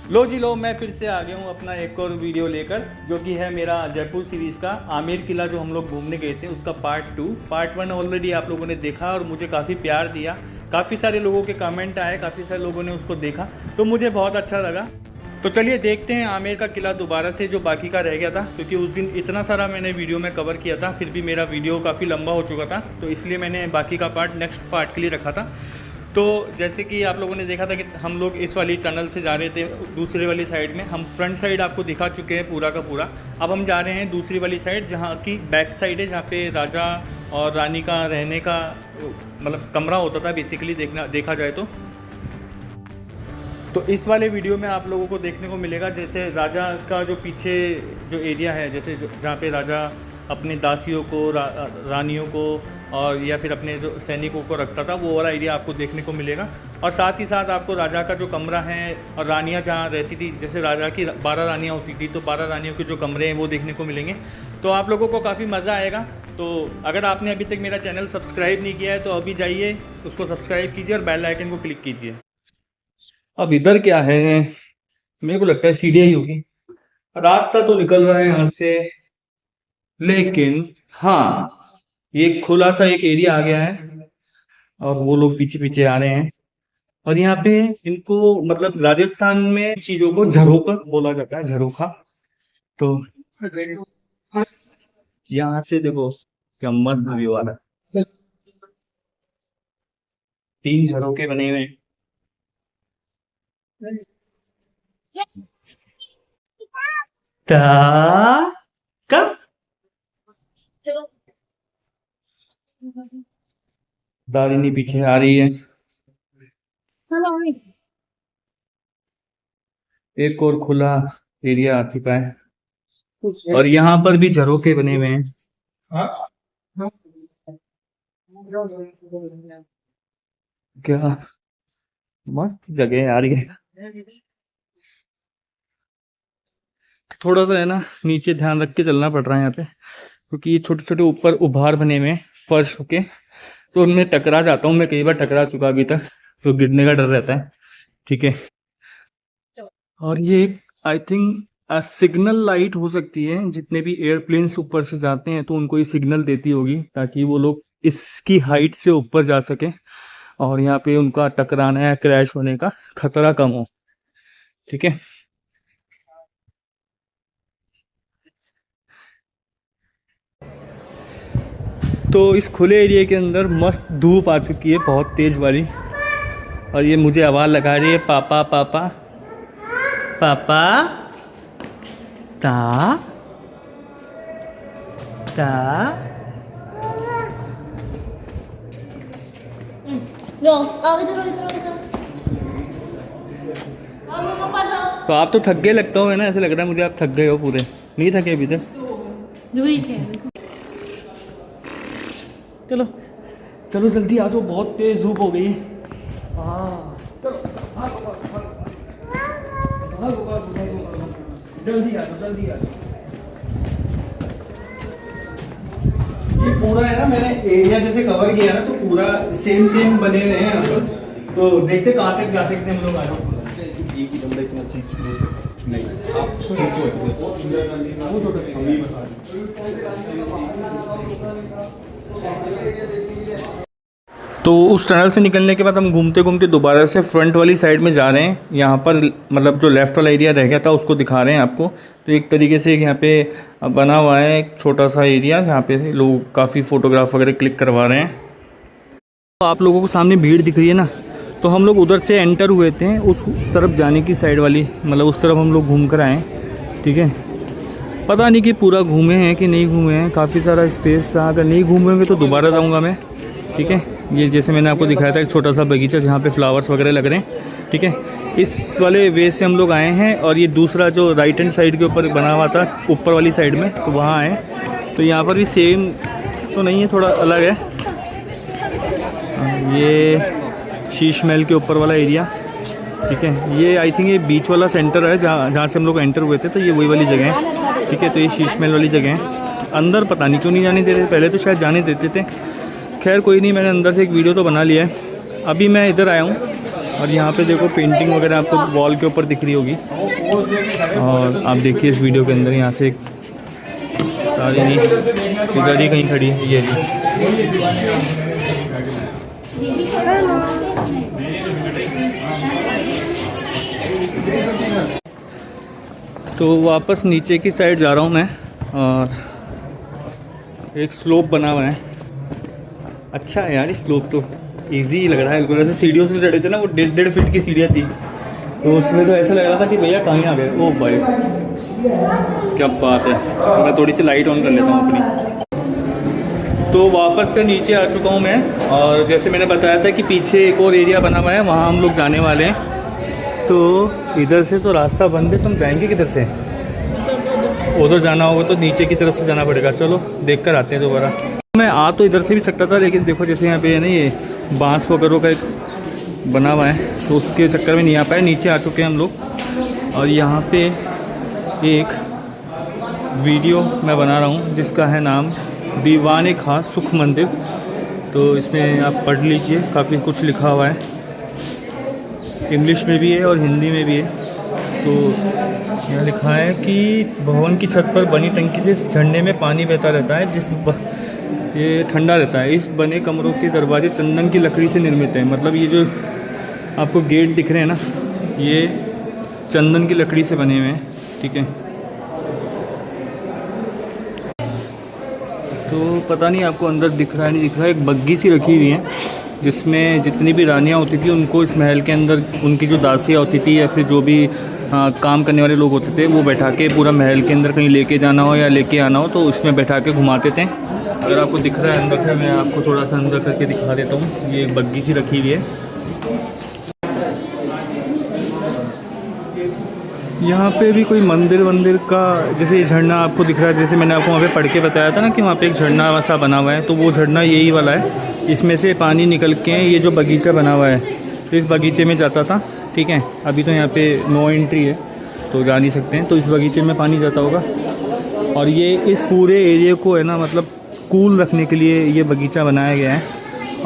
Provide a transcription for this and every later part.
लो जी लो, मैं फिर से आ गया हूँ अपना एक और वीडियो लेकर, जो कि है मेरा जयपुर सीरीज़ का आमेर किला जो हम लोग घूमने गए थे उसका पार्ट 2। पार्ट 1 ऑलरेडी आप लोगों ने देखा और मुझे काफ़ी प्यार दिया, काफ़ी सारे लोगों के कमेंट आए, काफ़ी सारे लोगों ने उसको देखा तो मुझे बहुत अच्छा लगा। तो चलिए देखते हैं आमेर का किला दोबारा से, जो बाकी का रह गया था, क्योंकि उस दिन इतना सारा मैंने वीडियो में कवर किया था, फिर भी मेरा वीडियो काफ़ी लंबा हो चुका था, तो इसलिए मैंने बाकी का पार्ट नेक्स्ट पार्ट के लिए रखा था। तो जैसे कि आप लोगों ने देखा था कि हम लोग इस वाली टनल से जा रहे थे दूसरे वाली साइड में। हम फ्रंट साइड आपको दिखा चुके हैं पूरा का पूरा। अब हम जा रहे हैं दूसरी वाली साइड, जहाँ की बैक साइड है, जहाँ पे राजा और रानी का रहने का मतलब कमरा होता था बेसिकली, देखा जाए तो इस वाले वीडियो में आप लोगों को देखने को मिलेगा जैसे राजा का जो पीछे जो एरिया है, जैसे जहाँ पे राजा अपने दासियों को रानियों को और या फिर अपने जो सैनिकों को रखता था, वो वाला एरिया आपको देखने को मिलेगा। और साथ ही साथ आपको राजा का जो कमरा है और रानियाँ जहाँ रहती थी, जैसे राजा की 12 रानियाँ होती थी, तो 12 रानियों के जो कमरे हैं वो देखने को मिलेंगे। तो आप लोगों को काफ़ी मज़ा आएगा। तो अगर आपने अभी तक मेरा चैनल सब्सक्राइब नहीं किया है तो अभी जाइए उसको सब्सक्राइब कीजिए और बेल आइकन को क्लिक कीजिए। अब इधर क्या है, मेरे को लगता है सीढ़ियाँ ही होगी, रास्ता तो निकल रहा है यहाँ से, लेकिन हाँ ये खुला सा एक एरिया आ गया है और वो लोग पीछे पीछे आ रहे हैं। और यहाँ पे इनको मतलब राजस्थान में चीजों को झरोखा बोला जाता है, झरोखा। तो यहाँ से देखो क्या मस्त व्यू आ रहा है, 3 झरोखे बने हुए हैं। ता कब दारिनी पीछे आ रही है, एक और खुला एरिया आ चुका है और यहाँ पर भी झरोखे बने हुए हैं। क्या मस्त जगह है यार ये। थोड़ा सा है ना नीचे ध्यान रख के चलना पड़ रहा है यहाँ पे, क्योंकि ये छोटे छोटे ऊपर उभार बने हुए हैं फर्श के, तो उनमें टकरा जाता हूँ मैं, कई बार टकरा चुका अभी तक, तो गिरने का डर रहता है। ठीक है, और ये आई थिंक सिग्नल लाइट हो सकती है, जितने भी एयरप्लेन्स ऊपर से जाते हैं तो उनको ये सिग्नल देती होगी ताकि वो लोग इसकी हाइट से ऊपर जा सके और यहाँ पे उनका टकराना या क्रैश होने का खतरा कम हो। ठीक है, तो इस खुले एरिया के अंदर मस्त धूप आ चुकी है बहुत तेज वाली, और ये मुझे आवाज़ लगा रही है पापा पापा पापा ता ता। तो आप तो थक गए लगता हो, है ना, ऐसे लग रहा है मुझे आप थक गए हो पूरे। नहीं थके अभी तक? चलो चलो जल्दी आ जाओ, बहुत तेज धूप हो गई है। हाँ चलो जल्दी आ जाओ जल्दी आ जाओ। ये पूरा है ना, मैंने एरिया जैसे कवर किया ना, तो पूरा सेम सेम बने हुए हैं यहाँ पर, तो देखते कहाँ तक जा सकते हैं हम लोग। आ जाओ। एक ही बंदा इतना चीज नहीं, आप तो उस टनल से निकलने के बाद हम घूमते घूमते दोबारा से फ्रंट वाली साइड में जा रहे हैं। यहाँ पर मतलब जो लेफ़्ट वाला एरिया रह गया था उसको दिखा रहे हैं आपको। तो एक तरीके से यहाँ पे बना हुआ है एक छोटा सा एरिया, जहाँ पे लोग काफ़ी फ़ोटोग्राफ वगैरह क्लिक करवा रहे हैं। तो आप लोगों को सामने भीड़ दिख रही है ना, तो हम लोग उधर से एंटर हुए थे उस तरफ जाने की साइड वाली, मतलब उस तरफ हम लोग घूम कर आए। ठीक है, पता नहीं कि पूरा घूमे हैं कि नहीं घूमे हैं, काफ़ी सारा स्पेस था, अगर नहीं घूमे होंगे तो दोबारा जाऊँगा मैं। ठीक है, ये जैसे मैंने आपको दिखाया था एक छोटा सा बगीचा जहाँ पे फ्लावर्स वगैरह लग रहे हैं। ठीक है, इस वाले वे से हम लोग आए हैं, और ये दूसरा जो राइट हैंड साइड के ऊपर बना हुआ था ऊपर वाली साइड में, तो वहाँ आए। तो यहाँ पर भी सेम तो नहीं है, थोड़ा अलग है। ये शीश महल के ऊपर वाला एरिया। ठीक है, ये आई थिंक ये बीच वाला सेंटर है जहाँ से हम लोग एंटर हुए थे, तो ये वही वाली जगह है। ठीक है, तो ये शीश महल वाली जगह है। अंदर पता नहीं क्यों नहीं जाने दे रहे, पहले तो शायद जाने देते थे। खैर कोई नहीं, मैंने अंदर से एक वीडियो तो बना लिया है। अभी मैं इधर आया हूँ और यहाँ पे देखो पेंटिंग वगैरह आपको वॉल के ऊपर दिख रही होगी। और आप देखिए इस वीडियो के अंदर यहाँ से सारी नहीं इधर ही कहीं खड़ी है ये रही। तो वापस नीचे की साइड जा रहा हूँ मैं और एक स्लोप बना हुआ है। अच्छा है यार, स्लोप तो इजी लग रहा है बिल्कुल। ऐसे सीढ़ियों से चढ़े थे ना, वो 1.5 फीट की सीढ़ियाँ थी, तो उसमें तो ऐसा लग रहा था कि भैया कहीं आ गए। ओ भाई क्या बात है। मैं थोड़ी सी लाइट ऑन कर लेता हूँ अपनी। तो वापस से नीचे आ चुका हूँ मैं, और जैसे मैंने बताया था कि पीछे एक और एरिया बना हुआ है, वहाँ हम लोग जाने वाले हैं। तो इधर से तो रास्ता बंद है, तुम जाएंगे किधर से? उधर जाना होगा तो नीचे की तरफ से जाना पड़ेगा। चलो देख कर आते हैं दोबारा। मैं आ तो इधर से भी सकता था, लेकिन देखो जैसे यहाँ पे है ना ये बांस वगैरह का एक बना हुआ है, तो उसके चक्कर में नहीं आ पाए। नीचे आ चुके हैं हम लोग, और यहाँ पे एक वीडियो मैं बना रहा हूँ जिसका है नाम दीवाने खास सुख मंदिर। तो इसमें आप पढ़ लीजिए, काफ़ी कुछ लिखा हुआ है, इंग्लिश में भी है और हिंदी में भी है। तो यहाँ लिखा है कि भवन की छत पर बनी टंकी से झरने में पानी बहता रहता है, ये ठंडा रहता है। इस बने कमरों के दरवाजे चंदन की लकड़ी से निर्मित हैं। मतलब ये जो आपको गेट दिख रहे हैं ना, ये चंदन की लकड़ी से बने हुए हैं, ठीक है। तो पता नहीं आपको अंदर दिख रहा है नहीं दिख रहा है, एक बग्गी सी रखी हुई है जिसमें जितनी भी रानियाँ होती थी उनको इस महल के अंदर, उनकी जो दासियाँ होती थी या फिर जो भी काम करने वाले लोग होते थे, वो बैठा के पूरा महल के अंदर कहीं लेके जाना हो या लेके आना हो तो उसमें बैठा के घुमाते थे। अगर आपको दिख रहा है अंदर से, मैं आपको थोड़ा सा अंदर करके दिखा देता हूँ। ये एक बग्गी सी रखी हुई है। यहाँ पे भी कोई मंदिर का जैसे झरना आपको दिख रहा है, जैसे मैंने आपको वहाँ पे पढ़ के बताया था ना कि वहाँ पे एक झरना सा बना हुआ है, तो वो झरना यही वाला है। इसमें से पानी निकल के ये जो बगीचा बना हुआ है, तो इस बगीचे में जाता था, ठीक है। अभी तो यहाँ पे नो एंट्री है तो जा नहीं सकते हैं, तो इस बगीचे में पानी जाता होगा। और ये इस पूरे एरिया को है ना, मतलब कूल रखने के लिए ये बगीचा बनाया गया है,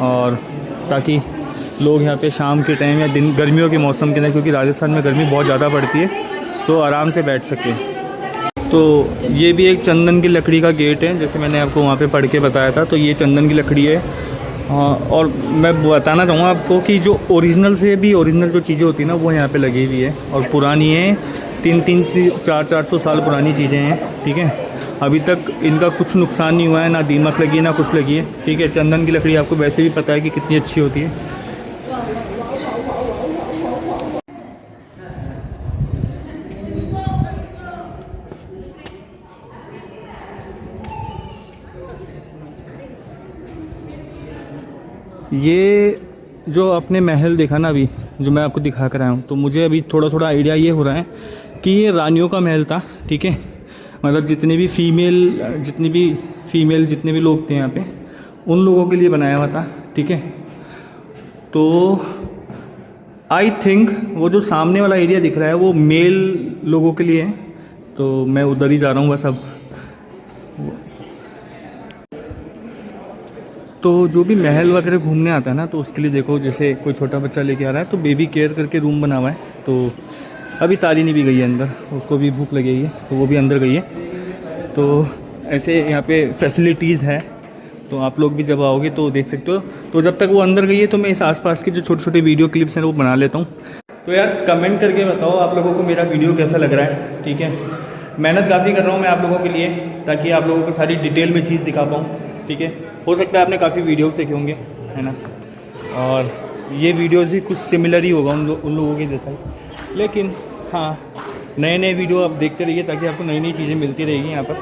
और ताकि लोग यहाँ पे शाम के टाइम या दिन गर्मियों के मौसम के अंदर, क्योंकि राजस्थान में गर्मी बहुत ज़्यादा पड़ती है, तो आराम से बैठ सकें। तो ये भी एक चंदन की लकड़ी का गेट है, जैसे मैंने आपको वहाँ पे पढ़ के बताया था। तो ये चंदन की लकड़ी है। हाँ, और मैं बताना चाहूँगा आपको कि जो ओरिजिनल से भी ओरिजिनल जो चीज़ें होती हैं ना, वो यहाँ पे लगी हुई है, और पुरानी है। 300-400 साल पुरानी चीज़ें हैं, ठीक है। अभी तक इनका कुछ नुकसान नहीं हुआ है, ना दीमक लगी है ना कुछ लगी है, ठीक है। चंदन की लकड़ी आपको वैसे भी पता है कि कितनी अच्छी होती है। ये जो आपने महल देखा ना अभी, जो मैं आपको दिखा कर आया हूँ, तो मुझे अभी थोड़ा थोड़ा आइडिया ये हो रहा है कि ये रानियों का महल था, ठीक है। मतलब जितने भी फीमेल जितने भी लोग थे यहाँ पे, उन लोगों के लिए बनाया हुआ था, ठीक है। तो आई थिंक वो जो सामने वाला एरिया दिख रहा है वो मेल लोगों के लिए है, तो मैं उधर ही जा रहा हूँ बस अब। तो जो भी महल वगैरह घूमने आता है ना, तो उसके लिए देखो, जैसे कोई छोटा बच्चा लेके आ रहा है तो बेबी केयर करके रूम बना हुआ है। तो अभी तारिनी भी गई है अंदर, उसको भी भूख लगी है तो वो भी अंदर गई है। तो ऐसे यहाँ पे फैसिलिटीज़ है, तो आप लोग भी जब आओगे तो देख सकते हो। तो जब तक वो अंदर गई है तो मैं इस आसपास के जो छोटे छोटे वीडियो क्लिप्स हैं वो बना लेता हूँ। तो यार कमेंट करके बताओ आप लोगों को मेरा वीडियो कैसा लग रहा है, ठीक है। मेहनत काफ़ी कर रहा हूँ मैं आप लोगों के लिए, ताकि आप लोगों को सारी डिटेल में चीज़ दिखा पाऊँ, ठीक है। हो सकता है आपने काफ़ी वीडियोस देखे होंगे, है ना, और ये वीडियोस भी कुछ सिमिलर ही होगा उन लोगों के जैसा ही। लेकिन हाँ, नए नए वीडियो आप देखते रहिए ताकि आपको नई नई चीज़ें मिलती रहेगी यहाँ पर।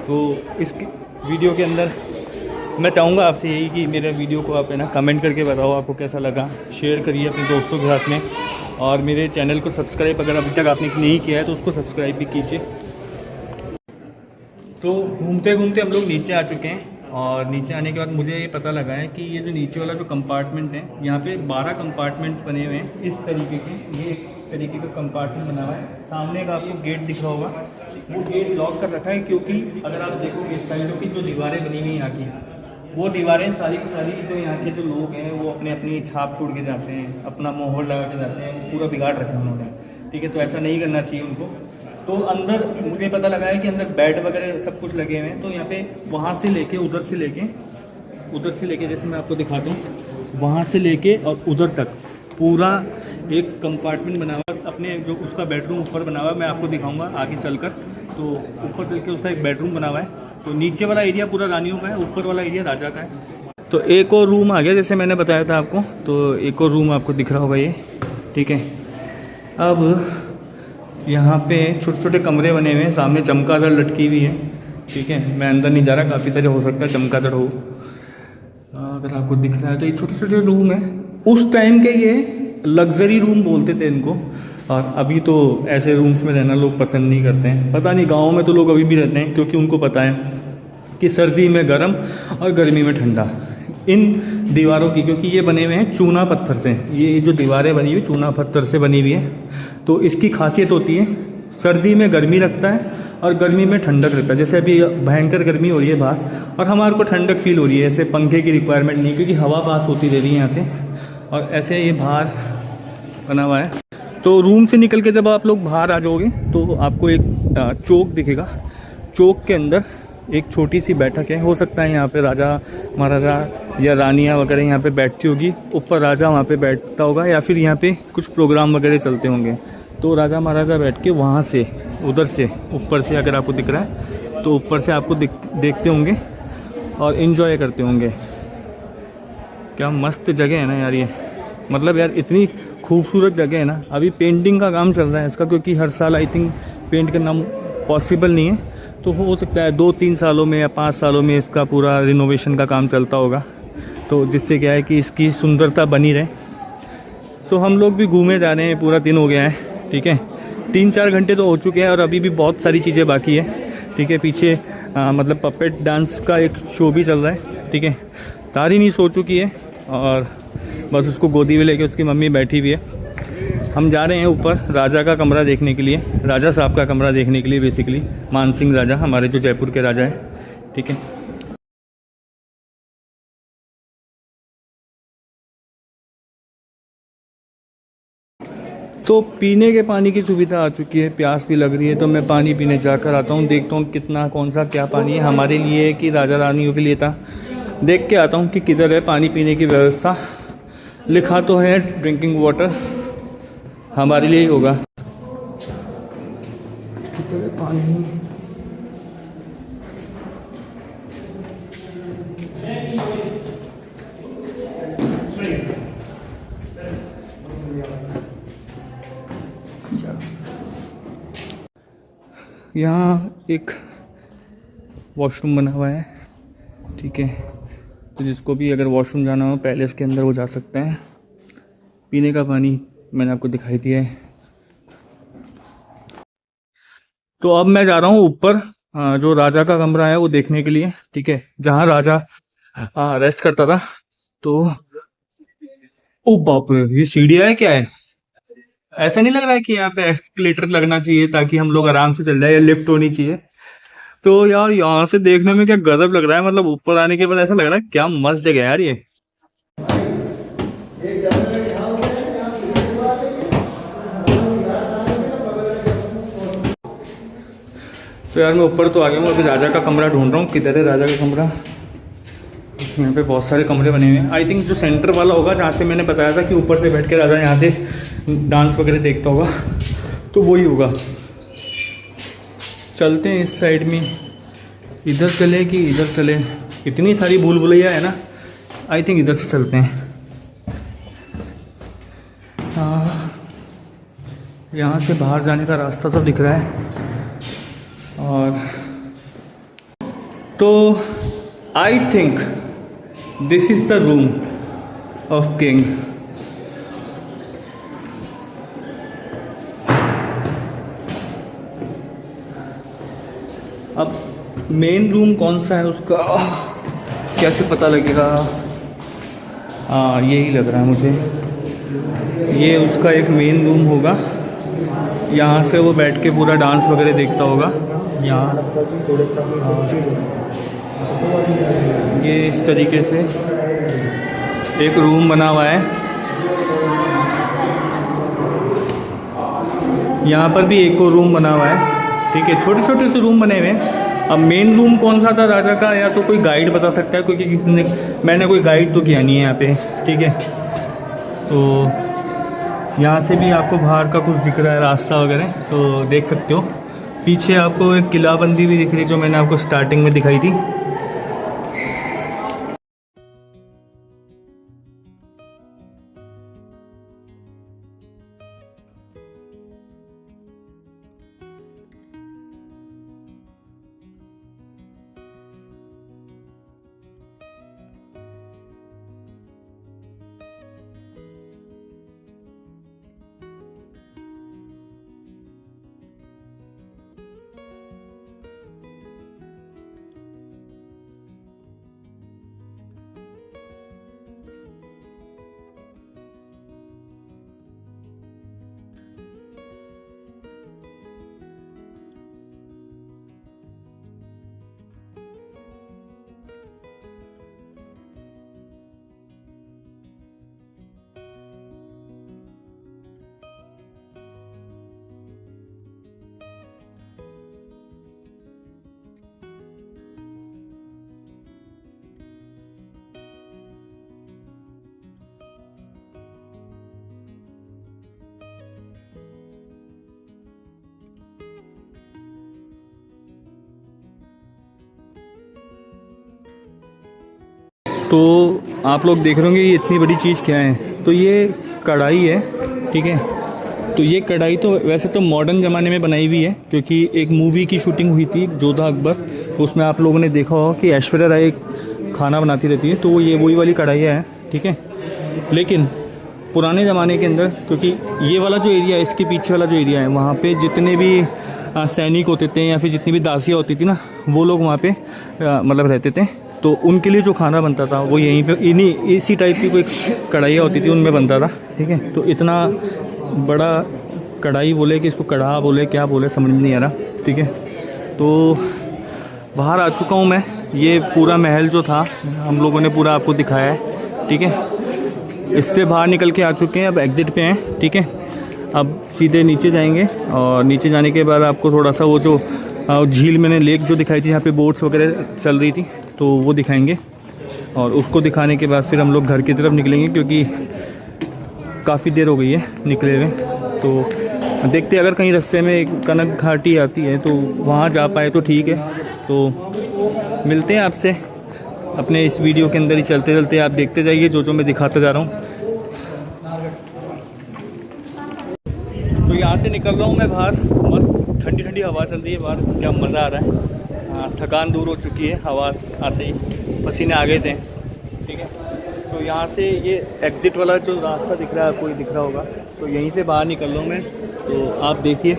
तो इस वीडियो के अंदर मैं चाहूँगा आपसे यही कि मेरे वीडियो को आप है ना कमेंट करके बताओ आपको कैसा लगा, शेयर करिए अपने दोस्तों के साथ में, और मेरे चैनल को सब्सक्राइब अगर अभी तक आपने नहीं किया है तो उसको सब्सक्राइब भी कीजिए। तो घूमते घूमते हम लोग नीचे आ चुके हैं, और नीचे आने के बाद मुझे ये पता लगा है कि ये जो नीचे वाला जो कंपार्टमेंट है, यहाँ पे 12 कंपार्टमेंट्स बने हुए हैं इस तरीके के। ये एक तरीके का कंपार्टमेंट बना हुआ है। सामने का आपको गेट दिख रहा होगा, वो गेट लॉक कर रखा है, क्योंकि अगर आप देखोगे इस साइडों की जो दीवारें बनी हुई हैं यहाँ की, वो दीवारें सारी की सारी तो यहाँ के जो लोग हैं वो अपने अपनी छाप छोड़ के जाते हैं, अपना मोहर लगा के जाते हैं, पूरा बिगाड़ रखा है उन्होंने। ठीक है, तो ऐसा नहीं करना चाहिए उनको। तो अंदर मुझे पता लगा है कि अंदर बेड वगैरह सब कुछ लगे हुए हैं। तो यहाँ पे वहाँ से लेके उधर से लेके जैसे मैं आपको दिखाता हूँ, वहाँ से लेके और उधर तक पूरा एक कंपार्टमेंट बना हुआ है। अपने जो उसका बेडरूम ऊपर बना हुआ है, मैं आपको दिखाऊंगा आगे चलकर। तो ऊपर चल के उसका एक बेडरूम बना हुआ है। तो नीचे वाला एरिया पूरा रानियों का है, ऊपर वाला एरिया राजा का है। तो एक और रूम आ गया, जैसे मैंने बताया था आपको। तो एक और रूम आपको दिख रहा होगा ये, ठीक है। अब यहाँ पे छोटे छोटे कमरे बने हुए हैं, सामने चमगादड़ लटकी हुई है, ठीक है। मैं अंदर नहीं जा रहा, काफ़ी सारे हो सकता है चमगादड़ हो। अगर आपको दिख रहा है तो ये छोटे छोटे रूम है। उस टाइम के ये लग्जरी रूम बोलते थे इनको, और अभी तो ऐसे रूम्स में रहना लोग पसंद नहीं करते हैं। पता नहीं, गाँव में तो लोग अभी भी रहते हैं, क्योंकि उनको पता है कि सर्दी में गर्म और गर्मी में ठंडा। इन दीवारों की, क्योंकि ये बने हुए हैं चूना पत्थर से, ये जो दीवारें बनी हुई चूना पत्थर से बनी हुई है, तो इसकी खासियत होती है सर्दी में गर्मी रखता है और गर्मी में ठंडक रखता है। जैसे अभी भयंकर गर्मी हो रही है बाहर और हमारे को ठंडक फील हो रही है, ऐसे पंखे की रिक्वायरमेंट नहीं, क्योंकि हवा पास होती रह रही है यहाँ से। और ऐसे ये बाहर बना हुआ है। तो रूम से निकल के जब आप लोग बाहर आ जाओगे तो आपको एक चौक दिखेगा। चौक के अंदर एक छोटी सी बैठक है, हो सकता है यहाँ पे राजा महाराजा या रानियाँ वगैरह यहाँ पे बैठती होगी। ऊपर राजा वहाँ पे बैठता होगा, या फिर यहाँ पे कुछ प्रोग्राम वगैरह चलते होंगे। तो राजा महाराजा बैठ के वहाँ से, उधर से, ऊपर से अगर आपको दिख रहा है तो ऊपर से आपको देखते होंगे और इन्जॉय करते होंगे। क्या मस्त जगह है ना यार ये, मतलब यार इतनी खूबसूरत जगह है ना। अभी पेंटिंग का काम चल रहा है इसका, क्योंकि हर साल आई थिंक पेंट करना पॉसिबल नहीं है। तो हो सकता है 2-3 सालों में या 5 सालों में इसका पूरा रिनोवेशन का काम चलता होगा, तो जिससे क्या है कि इसकी सुंदरता बनी रहे। तो हम लोग भी घूमे जा रहे हैं, पूरा दिन हो गया है, ठीक है। 3-4 घंटे तो हो चुके हैं और अभी भी बहुत सारी चीज़ें बाकी है, ठीक है। पीछे मतलब पपेट डांस का एक शो भी चल रहा है, ठीक है। तारिणी सो चुकी है और बस उसको गोदी में लेके उसकी मम्मी बैठी हुई है। हम जा रहे हैं ऊपर राजा का कमरा देखने के लिए, राजा साहब का कमरा देखने के लिए, बेसिकली मान सिंह राजा, हमारे जो जयपुर के राजा है, ठीक है। तो पीने के पानी की सुविधा आ चुकी है, प्यास भी लग रही है, तो मैं पानी पीने जाकर आता हूँ। देखता हूँ कितना, कौन सा क्या पानी है हमारे लिए कि राजा रानियों के लिए था। देख के आता हूँ कि किधर है पानी पीने की व्यवस्था। लिखा तो है ड्रिंकिंग वाटर, हमारे लिए ही होगा। किधर है पानी? यहाँ एक वॉशरूम बना हुआ है, ठीक है। तो जिसको भी अगर वॉशरूम जाना हो पैलेस के अंदर वो जा सकते हैं। पीने का पानी मैंने आपको दिखाई दिया है। तो अब मैं जा रहा हूँ ऊपर, जो राजा का कमरा है वो देखने के लिए, ठीक है, जहाँ राजा रेस्ट करता था। तो ओ बाप रे, ये सीढ़ियाँ है क्या है? ऐसा नहीं लग रहा है कि यहाँ पे एस्केलेटर लगना चाहिए ताकि हम लोग आराम से चल जाए, या लिफ्ट होनी चाहिए? तो यार यहाँ से देखने में क्या गजब लग रहा है, मतलब ऊपर आने के बाद ऐसा लग रहा है क्या मस्त जगह है यार ये। तो यार मैं ऊपर तो आ गया हूँ, अभी राजा का कमरा ढूंढ रहा हूँ, किधर है राजा का कमरा। यहाँ पे बहुत सारे कमरे बने हुए हैं। आई थिंक जो सेंटर वाला होगा, जहाँ से मैंने बताया था कि ऊपर से बैठ के राजा यहाँ से डांस वगैरह देखता होगा, तो वही होगा। चलते हैं इस साइड में, इधर चले कि इधर चले, इतनी सारी भूल भुलैया है ना। आई थिंक इधर से चलते हैं। यहाँ से बाहर जाने का रास्ता तो दिख रहा है। और तो I think this is the room of king. अब मेन रूम कौन सा है उसका कैसे पता लगेगा? हाँ, यही लग रहा है मुझे, ये उसका एक मेन रूम होगा। यहाँ से वो बैठ के पूरा डांस वगैरह देखता होगा। यहाँ ये इस तरीके से एक रूम बना हुआ है। यहाँ पर भी एक और रूम बना हुआ है, ठीक है। छोटे छोटे से रूम बने हुए हैं। अब मेन रूम कौन सा था राजा का, या तो कोई गाइड बता सकता है, क्योंकि मैंने कोई गाइड तो किया नहीं है यहाँ पे, ठीक है। तो यहाँ से भी आपको बाहर का कुछ दिख रहा है, रास्ता वगैरह, तो देख सकते हो। पीछे आपको एक किलाबंदी भी दिख रही है, जो मैंने आपको स्टार्टिंग में दिखाई थी। तो आप लोग देख रहे होंगे ये इतनी बड़ी चीज़ क्या है। तो ये कढ़ाई है, ठीक है। तो ये कढ़ाई तो वैसे तो मॉडर्न ज़माने में बनाई हुई है, क्योंकि एक मूवी की शूटिंग हुई थी जोधा अकबर, तो उसमें आप लोगों ने देखा होगा कि ऐश्वर्या राय खाना बनाती रहती है, तो ये वही वाली कढ़ाई है, ठीक है। लेकिन पुराने ज़माने के अंदर, क्योंकि ये वाला जो एरिया है, इसके पीछे वाला जो एरिया है, वहाँ पे जितने भी सैनिक होते थे या फिर जितनी भी दासियाँ होती थी ना, वो लोग वहाँ पे मतलब रहते थे। तो उनके लिए जो खाना बनता था वो यहीं पे इसी टाइप की कोई कढ़ाइयाँ होती थी, उनमें बनता था, ठीक है। तो इतना बड़ा कढ़ाई बोले कि इसको कढ़ा बोले क्या बोले समझ में नहीं आ रहा, ठीक है। तो बाहर आ चुका हूँ मैं। ये पूरा महल जो था हम लोगों ने पूरा आपको दिखाया है, ठीक है। इससे बाहर निकल के आ चुके हैं, अब एग्ज़िट पे हैं, ठीक है। अब सीधे नीचे जाएंगे और नीचे जाने के बाद आपको थोड़ा सा वो जो झील मैंने लेक जो दिखाई थी, यहाँ पे बोट्स वगैरह चल रही थी, तो वो दिखाएंगे। और उसको दिखाने के बाद फिर हम लोग घर की तरफ निकलेंगे, क्योंकि काफ़ी देर हो गई है निकले हुए। तो देखते अगर कहीं रास्ते में कनक घाटी आती है तो वहाँ जा पाए तो ठीक है। तो मिलते हैं आपसे अपने इस वीडियो के अंदर ही। चलते चलते आप देखते जाइए जो मैं दिखाता जा रहा हूँ। तो यहाँ से निकल रहा हूँ मैं बाहर, मस्त ठंडी ठंडी हवा चल रही है बाहर, क्या मज़ा आ रहा है। थकान दूर हो चुकी है, हवा आते ही पसीने आ गए थे, ठीक है। तो यहाँ से ये एग्ज़िट वाला जो रास्ता दिख रहा है, आपको दिख रहा होगा, तो यहीं से बाहर निकल रहा हूँ मैं। तो आप देखिए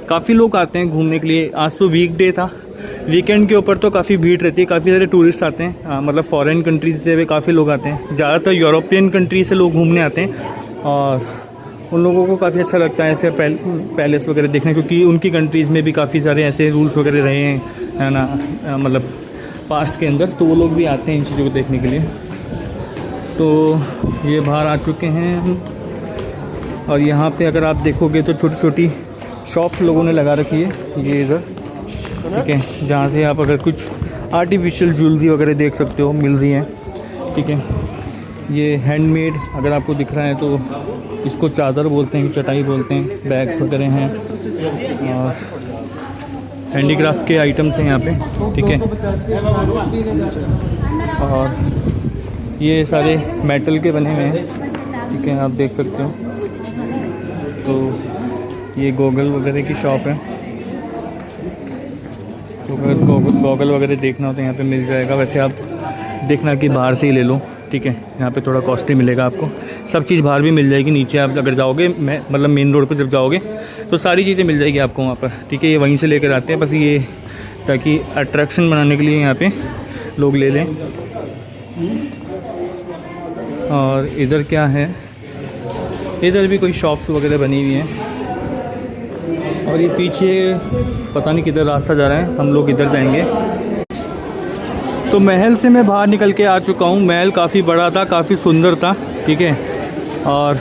काफ़ी लोग आते हैं घूमने के लिए। आज तो वीकडे था, वीकेंड के ऊपर तो काफ़ी भीड़ रहती है, काफ़ी सारे टूरिस्ट आते हैं, मतलब फ़ॉरेन कंट्रीज से भी काफ़ी लोग आते हैं। ज़्यादातर यूरोपियन कंट्री से लोग घूमने आते हैं और उन लोगों को काफ़ी अच्छा लगता है ऐसे पैलेस वगैरह देखना, क्योंकि उनकी कंट्रीज़ में भी काफ़ी सारे ऐसे रूल्स वगैरह रहे हैं, है ना, मतलब पास्ट के अंदर, तो वो लोग भी आते हैं इन चीज़ों को देखने के लिए। तो ये बाहर आ चुके हैं और यहाँ पे अगर आप देखोगे तो छोटी छोटी शॉप्स लोगों ने लगा रखी है, ये इधर, ठीक है, जहाँ से आप अगर कुछ आर्टिफिशियल ज्वेलरी वगैरह देख सकते हो, मिल रही है, ठीक है। ये हैंडमेड अगर आपको दिख रहा है तो इसको चादर बोलते हैं, चटाई बोलते हैं, बैग्स वगैरह हैं और हैंडीक्राफ्ट के आइटम्स हैं यहाँ पे, ठीक है। और ये सारे मेटल के बने हुए हैं, ठीक है, आप देख सकते हो। तो ये गॉगल वगैरह की शॉप है, तो अगर गॉगल वगैरह देखना हो तो यहाँ पे मिल जाएगा। वैसे आप देखना कि बाहर से ही ले लो, ठीक है, यहाँ पे थोड़ा कॉस्टली मिलेगा आपको। सब चीज़ बाहर भी मिल जाएगी, नीचे आप अगर जाओगे मतलब मेन रोड पे जब जाओगे तो सारी चीज़ें मिल जाएगी आपको वहाँ पर, ठीक है। ये वहीं से लेकर आते हैं, बस ये ताकि अट्रैक्शन बनाने के लिए यहाँ पे लोग ले लें। और इधर क्या है, इधर भी कोई शॉप्स वगैरह बनी हुई हैं और ये पीछे पता नहीं किधर रास्ता जा रहा है, हम लोग इधर जाएंगे। तो महल से मैं बाहर निकल के आ चुका हूँ। महल काफ़ी बड़ा था, काफ़ी सुंदर था, ठीक है, और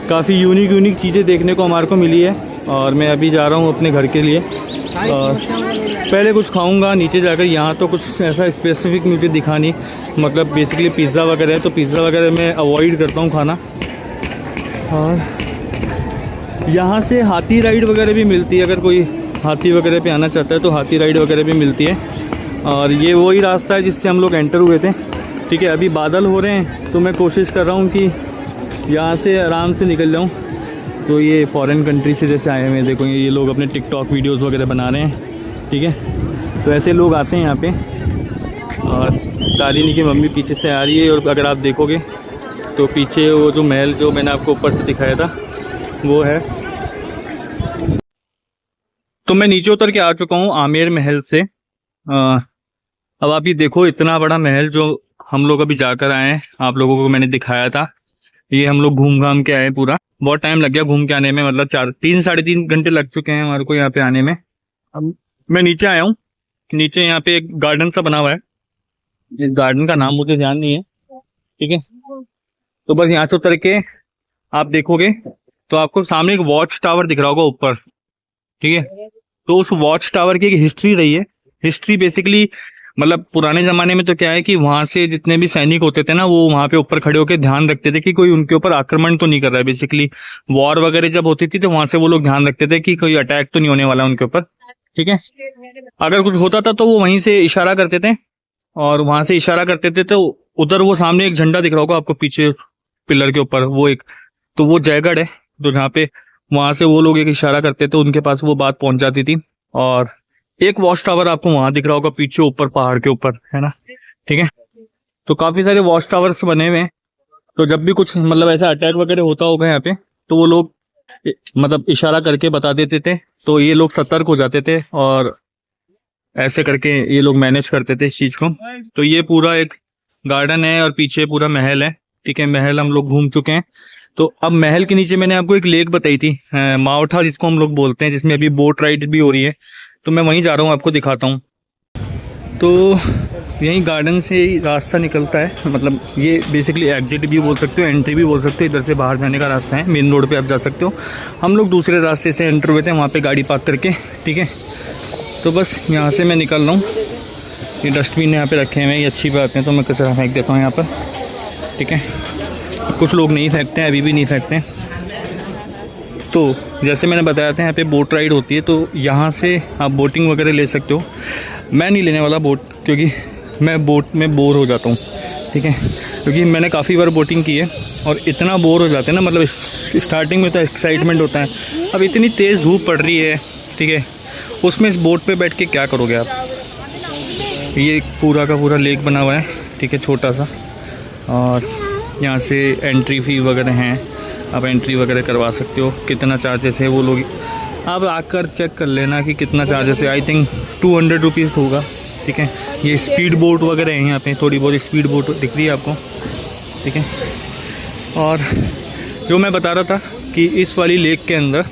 काफ़ी यूनिक चीज़ें देखने को हमारे को मिली है। और मैं अभी जा रहा हूँ अपने घर के लिए और पहले कुछ खाऊंगा नीचे जाकर। यहाँ तो कुछ ऐसा स्पेसिफिक मुझे दिखा नहीं, मतलब बेसिकली पिज़्ज़ा वगैरह है, तो पिज़्ज़ा वगैरह मैं अवॉइड करता हूँ खाना। और यहाँ से हाथी राइड वगैरह भी मिलती है, अगर कोई हाथी वगैरह पे आना चाहता है तो हाथी राइड वगैरह भी मिलती है। और ये वही रास्ता है जिससे हम लोग एंटर हुए थे, ठीक है। अभी बादल हो रहे हैं तो मैं कोशिश कर रहा हूँ कि यहाँ से आराम से निकल जाऊँ। तो ये फॉरेन कंट्री से जैसे आए हुए हैं, देखो ये लोग अपने टिकटॉक वीडियोस वगैरह बना रहे हैं, ठीक है। तो ऐसे लोग आते हैं यहाँ पे। और तारिनी की मम्मी पीछे से आ रही है, और अगर आप देखोगे तो पीछे वो जो महल जो मैंने आपको ऊपर से दिखाया था वो है। तो मैं नीचे उतर के आ चुका हूँ आमेर महल से। अब आप ये देखो, इतना बड़ा महल जो हम लोग अभी जाकर आए हैं, आप लोगों को मैंने दिखाया था, ये हम लोग घूम घाम के आए। पूरा बहुत टाइम लग गया घूम के आने में, मतलब 3-3.5 घंटे लग चुके हैं हमारे को यहाँ पे आने में। अब मैं नीचे आया हूँ, नीचे यहाँ पे एक गार्डन सा बना हुआ है, इस गार्डन का नाम मुझे ध्यान नहीं है, ठीक है। तो बस यहाँ से उतर के आप देखोगे तो आपको सामने एक वॉच टावर दिख रहा होगा ऊपर, ठीक है। तो उस वॉच टावर की एक हिस्ट्री रही है। हिस्ट्री बेसिकली मतलब पुराने ज़माने में तो क्या है कि वहाँ से जितने भी सैनिक होते थे ना, वो वहाँ पे ऊपर खड़े होकर ध्यान रखते थे कि कोई उनके ऊपर आक्रमण तो नहीं कर रहा है। बेसिकली वॉर वगैरह जब होती थी तो वहाँ से वो लोग ध्यान रखते थे कि कोई अटैक तो नहीं होने वाला उनके ऊपर, ठीक है। अगर कुछ होता था तो वो वहीं से इशारा करते थे, और वहाँ से इशारा करते थे तो उधर वो सामने एक झंडा दिख रहा होगा आपको पीछे पिलर के ऊपर, वो एक, तो वो जयगढ़ है। तो जहाँ पे वहाँ से वो लोग एक इशारा करते थे, उनके पास वो बात पहुंच जाती थी। और एक वॉच टावर आपको वहां दिख रहा होगा पीछे ऊपर पहाड़ के ऊपर, है ना, ठीक है। तो काफी सारे वॉच टावर्स बने हुए हैं। तो जब भी कुछ मतलब ऐसा अटैक वगैरह होता होगा यहाँ पे, तो वो लोग मतलब इशारा करके बता देते थे, तो ये लोग सतर्क हो जाते थे और ऐसे करके ये लोग मैनेज करते थे इस चीज को। तो ये पूरा एक गार्डन है और पीछे पूरा महल है, ठीक है। महल हम लोग घूम चुके हैं। तो अब महल के नीचे मैंने आपको एक लेक बताई थी, मावठा जिसको हम लोग बोलते हैं, जिसमें अभी बोट राइड भी हो रही है। तो मैं वहीं जा रहा हूँ, आपको दिखाता हूँ। तो यहीं गार्डन से ही रास्ता निकलता है, मतलब ये बेसिकली एग्जिट भी बोल सकते हो, एंट्री भी बोल सकते हो। इधर से बाहर जाने का रास्ता है, मेन रोड पे आप जा सकते हो। हम लोग दूसरे रास्ते से एंटर हुए थे, वहाँ पे गाड़ी पार्क करके, ठीक है। तो बस यहाँ से मैं निकल रहा हूँ। ये डस्टबिन यहाँ पे रखे हुए हैं, ये अच्छी बात है, तो मैं कचरा फेंक देता हूँ यहाँ पर, ठीक है। कुछ लोग नहीं फेंकते हैं, अभी भी नहीं फेंकते हैं। तो जैसे मैंने बताया था यहाँ पे बोट राइड होती है, तो यहाँ से आप बोटिंग वगैरह ले सकते हो। मैं नहीं लेने वाला बोट, क्योंकि मैं बोट में बोर हो जाता हूँ, ठीक है। क्योंकि मैंने काफ़ी बार बोटिंग की है और इतना बोर हो जाते हैं ना, मतलब स्टार्टिंग में तो एक्साइटमेंट होता है, अब इतनी तेज़ धूप पड़ रही है, ठीक है, उसमें इस बोट पे बैठ के क्या करोगे आप। ये पूरा का पूरा लेक बना हुआ है, ठीक है, छोटा सा। और यहाँ से एंट्री फ़ी वगैरह हैं, आप एंट्री वगैरह करवा सकते हो। कितना चार्जेस है वो लोग आप आकर चेक कर लेना कि कितना चार्जेस है। आई थिंक 200 रुपीज़ होगा, ठीक है। ये स्पीड बोट वगैरह है यहाँ पे, थोड़ी बहुत स्पीड बोट दिख रही है आपको, ठीक है। और जो मैं बता रहा था कि इस वाली लेक के अंदर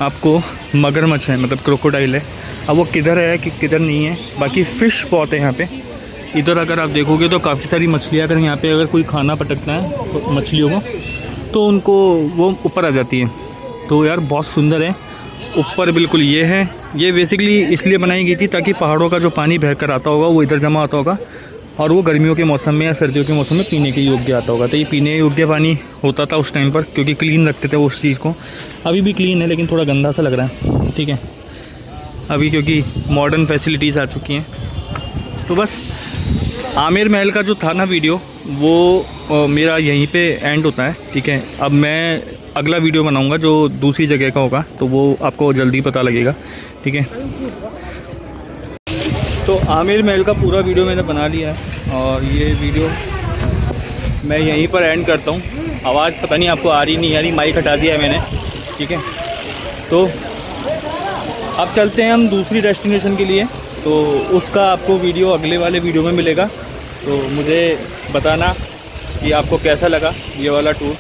आपको मगरमच्छ है, मतलब क्रोकोडाइल है। अब वो किधर है कि किधर नहीं है, बाकी फ़िश बहुत है यहाँ पे। इधर अगर आप देखोगे तो काफ़ी सारी मछलियाँ, अगर यहाँ पे अगर कोई खाना पटकता है तो मछलियों को, तो उनको वो ऊपर आ जाती है। तो यार बहुत सुंदर है ऊपर, बिल्कुल ये है। ये बेसिकली इसलिए बनाई गई थी ताकि पहाड़ों का जो पानी बह कर आता होगा वो इधर जमा आता होगा, और वो गर्मियों के मौसम में या सर्दियों के मौसम में पीने के योग्य आता होगा। तो ये पीने योग्य पानी होता था उस टाइम पर, क्योंकि क्लीन रखते थे उस चीज़ को। अभी भी क्लीन है लेकिन थोड़ा गंदा सा लग रहा है, ठीक है, अभी क्योंकि मॉडर्न फैसिलिटीज़ आ चुकी हैं। तो बस आमेर महल का जो था ना वीडियो, वो मेरा यहीं पे एंड होता है, ठीक है। अब मैं अगला वीडियो बनाऊंगा जो दूसरी जगह का होगा, तो वो आपको जल्दी पता लगेगा, ठीक है। तो आमेर महल का पूरा वीडियो मैंने बना लिया है, और ये वीडियो मैं यहीं पर एंड करता हूँ। आवाज़ पता नहीं आपको आ रही नहीं आ रही, माइक हटा दिया है मैंने, ठीक है। तो अब चलते हैं हम दूसरी डेस्टिनेशन के लिए, तो उसका आपको वीडियो अगले वाले वीडियो में मिलेगा। तो मुझे बताना कि आपको कैसा लगा ये वाला टूर।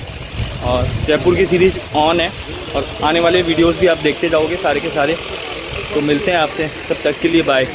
और जयपुर की सीरीज़ ऑन है, और आने वाले वीडियोस भी आप देखते जाओगे सारे के सारे। तो मिलते हैं आपसे, तब तक के लिए बाय।